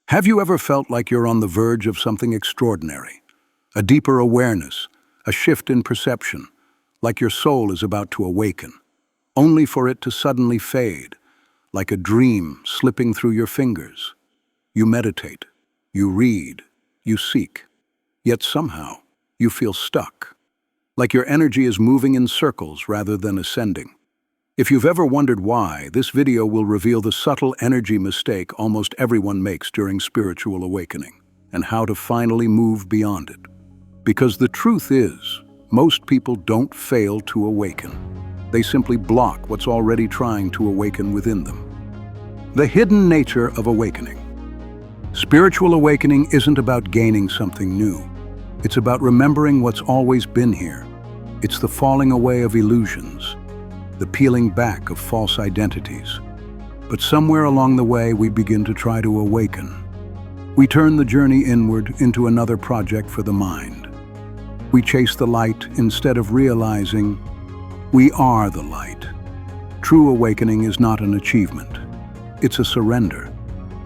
Have you ever felt like you're on the verge of something extraordinary? A deeper awareness, a shift in perception, like your soul is about to awaken, only for it to suddenly fade, like a dream slipping through your fingers. You meditate, you read, you seek, yet somehow you feel stuck, like your energy is moving in circles rather than ascending. If you've ever wondered why, this video will reveal the subtle energy mistake almost everyone makes during spiritual awakening, and how to finally move beyond it. Because the truth is, most people don't fail to awaken. They simply block what's already trying to awaken within them. The hidden nature of awakening. Spiritual awakening isn't about gaining something new. It's about remembering what's always been here. It's the falling away of illusions, the peeling back of false identities. But somewhere along the way, we begin to try to awaken. We turn the journey inward into another project for the mind. We chase the light instead of realizing we are the light. True awakening is not an achievement. It's a surrender,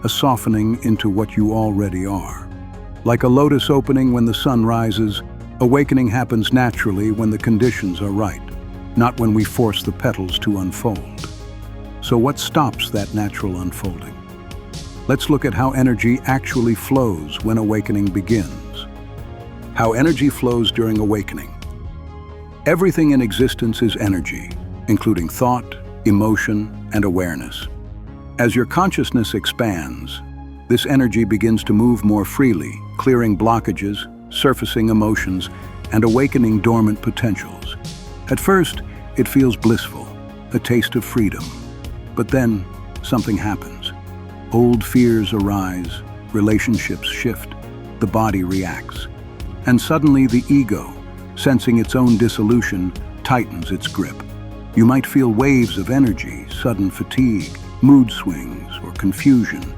a softening into what you already are. Like a lotus opening when the sun rises, awakening happens naturally when the conditions are right, not when we force the petals to unfold. So what stops that natural unfolding? Let's look at how energy actually flows when awakening begins. How energy flows during awakening. Everything in existence is energy, including thought, emotion, and awareness. As your consciousness expands, this energy begins to move more freely, clearing blockages, surfacing emotions, and awakening dormant potentials. At first, it feels blissful, a taste of freedom. But then, something happens. Old fears arise, relationships shift, the body reacts. And suddenly the ego, sensing its own dissolution, tightens its grip. You might feel waves of energy, sudden fatigue, mood swings, or confusion.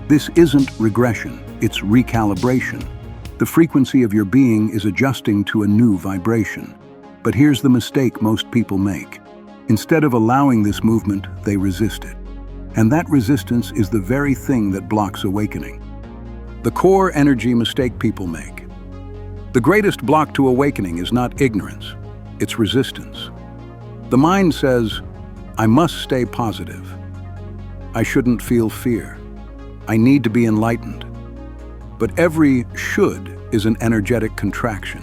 This isn't regression, it's recalibration. The frequency of your being is adjusting to a new vibration. But here's the mistake most people make. Instead of allowing this movement, they resist it. And that resistance is the very thing that blocks awakening. The core energy mistake people make. The greatest block to awakening is not ignorance, it's resistance. The mind says, I must stay positive. I shouldn't feel fear. I need to be enlightened. But every should is an energetic contraction.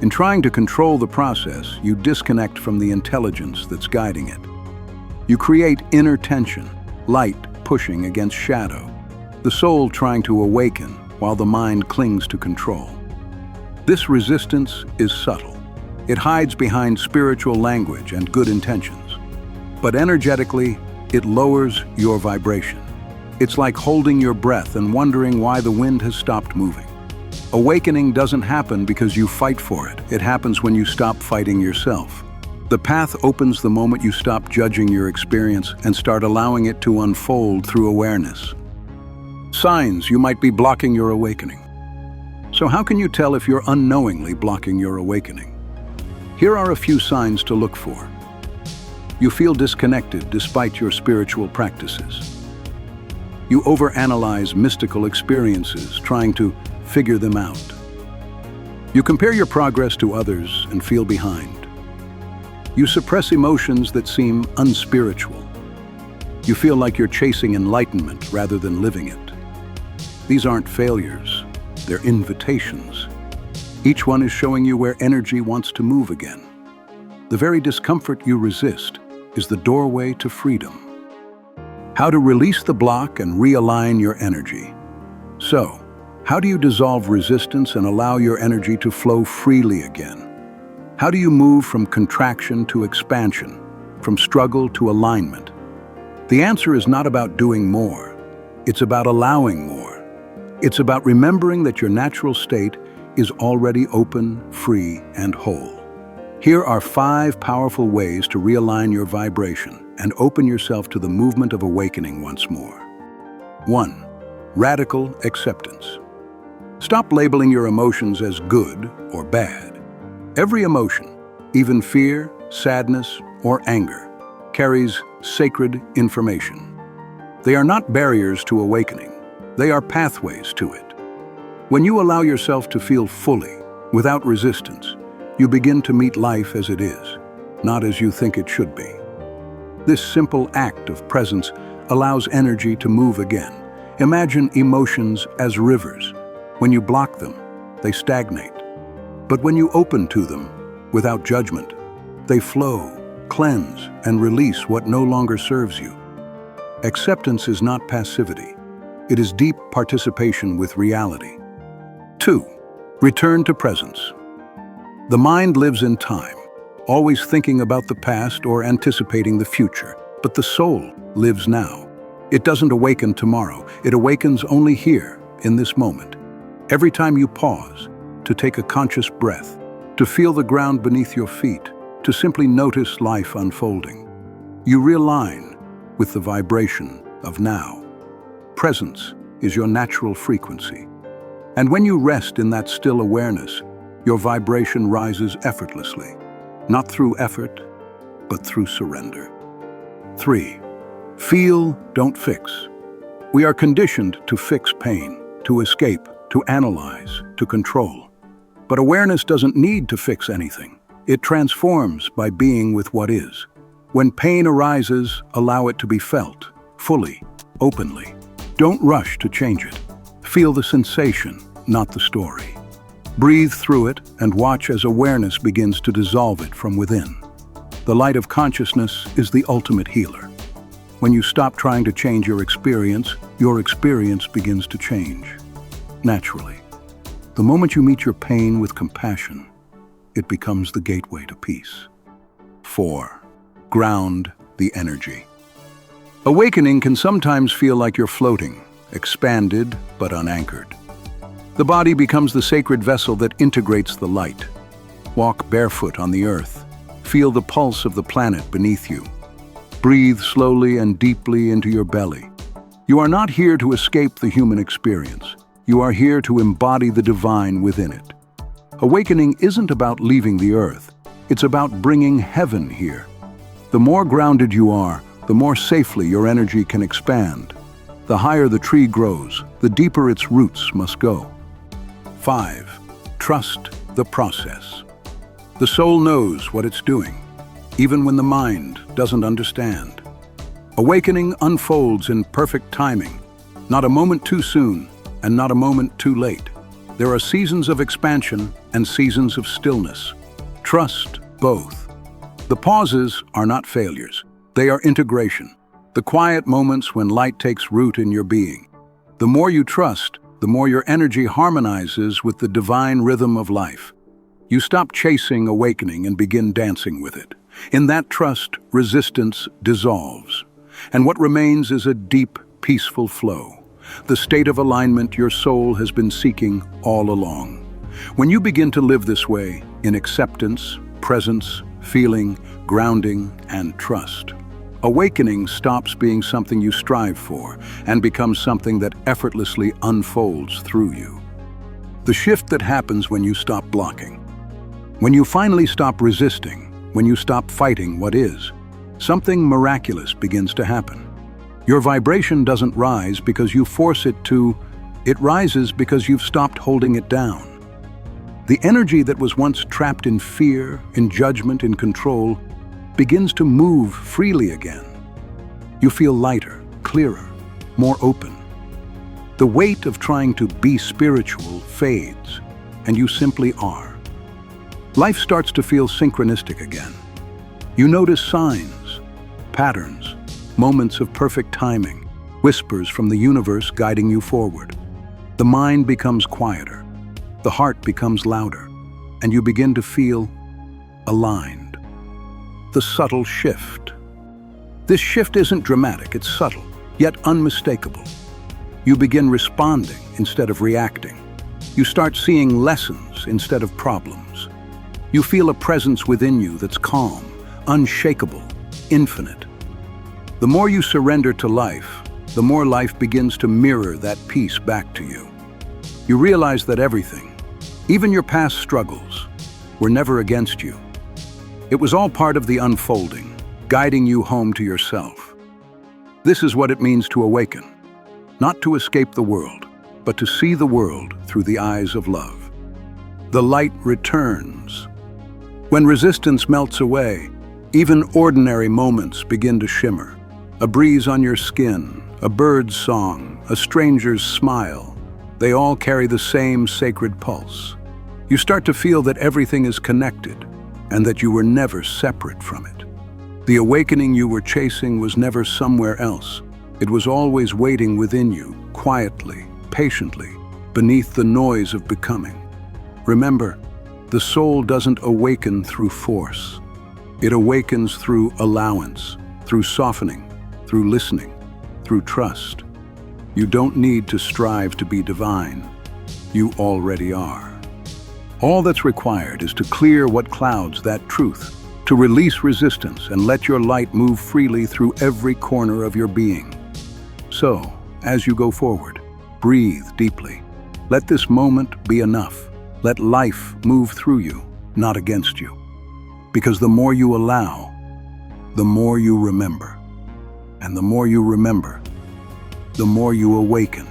In trying to control the process, you disconnect from the intelligence that's guiding it. You create inner tension, light pushing against shadow, the soul trying to awaken while the mind clings to control. This resistance is subtle. It hides behind spiritual language and good intentions. But energetically, it lowers your vibration. It's like holding your breath and wondering why the wind has stopped moving. Awakening doesn't happen because you fight for it. It happens when you stop fighting yourself. The path opens the moment you stop judging your experience and start allowing it to unfold through awareness. Signs you might be blocking your awakening. So how can you tell if you're unknowingly blocking your awakening? Here are a few signs to look for. You feel disconnected despite your spiritual practices. You overanalyze mystical experiences, trying to figure them out. You compare your progress to others and feel behind. You suppress emotions that seem unspiritual. You feel like you're chasing enlightenment rather than living it. These aren't failures, they're invitations. Each one is showing you where energy wants to move again. The very discomfort you resist is the doorway to freedom. How to release the block and realign your energy. So, how do you dissolve resistance and allow your energy to flow freely again? How do you move from contraction to expansion, from struggle to alignment? The answer is not about doing more. It's about allowing more. It's about remembering that your natural state is already open, free, and whole. Here are 5 powerful ways to realign your vibration and open yourself to the movement of awakening once more. 1. Radical acceptance. Stop labeling your emotions as good or bad. Every emotion, even fear, sadness, or anger, carries sacred information. They are not barriers to awakening. They are pathways to it. When you allow yourself to feel fully, without resistance, you begin to meet life as it is, not as you think it should be. This simple act of presence allows energy to move again. Imagine emotions as rivers. When you block them, they stagnate. But when you open to them, without judgment, they flow, cleanse, and release what no longer serves you. Acceptance is not passivity. It is deep participation with reality. 2. Return to presence. The mind lives in time, always thinking about the past or anticipating the future, but the soul lives now. It doesn't awaken tomorrow. It awakens only here, in this moment. Every time you pause, to take a conscious breath, to feel the ground beneath your feet, to simply notice life unfolding, you realign with the vibration of now. Presence is your natural frequency. And when you rest in that still awareness, your vibration rises effortlessly, not through effort, but through surrender. 3. Feel, don't fix. We are conditioned to fix pain, to escape, to analyze, to control. But awareness doesn't need to fix anything. It transforms by being with what is. When pain arises, allow it to be felt, fully, openly. Don't rush to change it. Feel the sensation, not the story. Breathe through it and watch as awareness begins to dissolve it from within. The light of consciousness is the ultimate healer. When you stop trying to change your experience begins to change, naturally. The moment you meet your pain with compassion, it becomes the gateway to peace. 4. Ground the energy. Awakening can sometimes feel like you're floating, expanded but unanchored. The body becomes the sacred vessel that integrates the light. Walk barefoot on the earth. Feel the pulse of the planet beneath you. Breathe slowly and deeply into your belly. You are not here to escape the human experience. You are here to embody the divine within it. Awakening isn't about leaving the earth. It's about bringing heaven here. The more grounded you are, the more safely your energy can expand. The higher the tree grows, the deeper its roots must go. 5. Trust the process. The soul knows what it's doing, even when the mind doesn't understand. Awakening unfolds in perfect timing, not a moment too soon and not a moment too late. There are seasons of expansion and seasons of stillness. Trust both. The pauses are not failures. They are integration, the quiet moments when light takes root in your being. The more you trust, the more your energy harmonizes with the divine rhythm of life. You stop chasing awakening and begin dancing with it. In that trust, resistance dissolves, and what remains is a deep, peaceful flow, the state of alignment your soul has been seeking all along. When you begin to live this way, in acceptance, presence, feeling, grounding, and trust, awakening stops being something you strive for and becomes something that effortlessly unfolds through you. The shift that happens when you stop blocking, when you finally stop resisting, when you stop fighting what is, something miraculous begins to happen. Your vibration doesn't rise because you force it to, it rises because you've stopped holding it down. The energy that was once trapped in fear, in judgment, in control, begins to move freely again. You feel lighter, clearer, more open. The weight of trying to be spiritual fades, and you simply are. Life starts to feel synchronistic again. You notice signs, patterns, moments of perfect timing, whispers from the universe guiding you forward. The mind becomes quieter, the heart becomes louder, and you begin to feel aligned. The subtle shift. This shift isn't dramatic, it's subtle, yet unmistakable. You begin responding instead of reacting. You start seeing lessons instead of problems. You feel a presence within you that's calm, unshakable, infinite. The more you surrender to life, the more life begins to mirror that peace back to you. You realize that everything, even your past struggles, were never against you. It was all part of the unfolding, guiding you home to yourself. This is what it means to awaken. not to escape the world, but to see the world through the eyes of love. The light returns. When resistance melts away, even ordinary moments begin to shimmer. A breeze on your skin, a bird's song, a stranger's smile, they all carry the same sacred pulse. You start to feel that everything is connected and that you were never separate from it. The awakening you were chasing was never somewhere else. It was always waiting within you, quietly, patiently, beneath the noise of becoming. Remember, the soul doesn't awaken through force. It awakens through allowance, through softening, through listening, through trust. You don't need to strive to be divine. You already are. All that's required is to clear what clouds that truth, to release resistance and let your light move freely through every corner of your being. So, as you go forward, breathe deeply. Let this moment be enough. Let life move through you, not against you. Because the more you allow, the more you remember. And the more you remember, the more you awaken.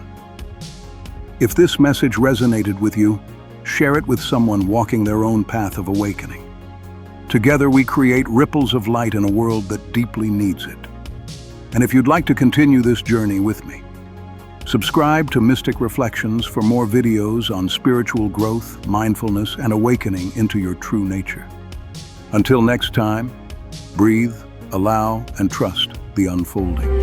If this message resonated with you, share it with someone walking their own path of awakening. Together we create ripples of light in a world that deeply needs it. And if you'd like to continue this journey with me, subscribe to Mystic Reflections for more videos on spiritual growth, mindfulness, and awakening into your true nature. Until next time, breathe, allow, and trust the unfolding.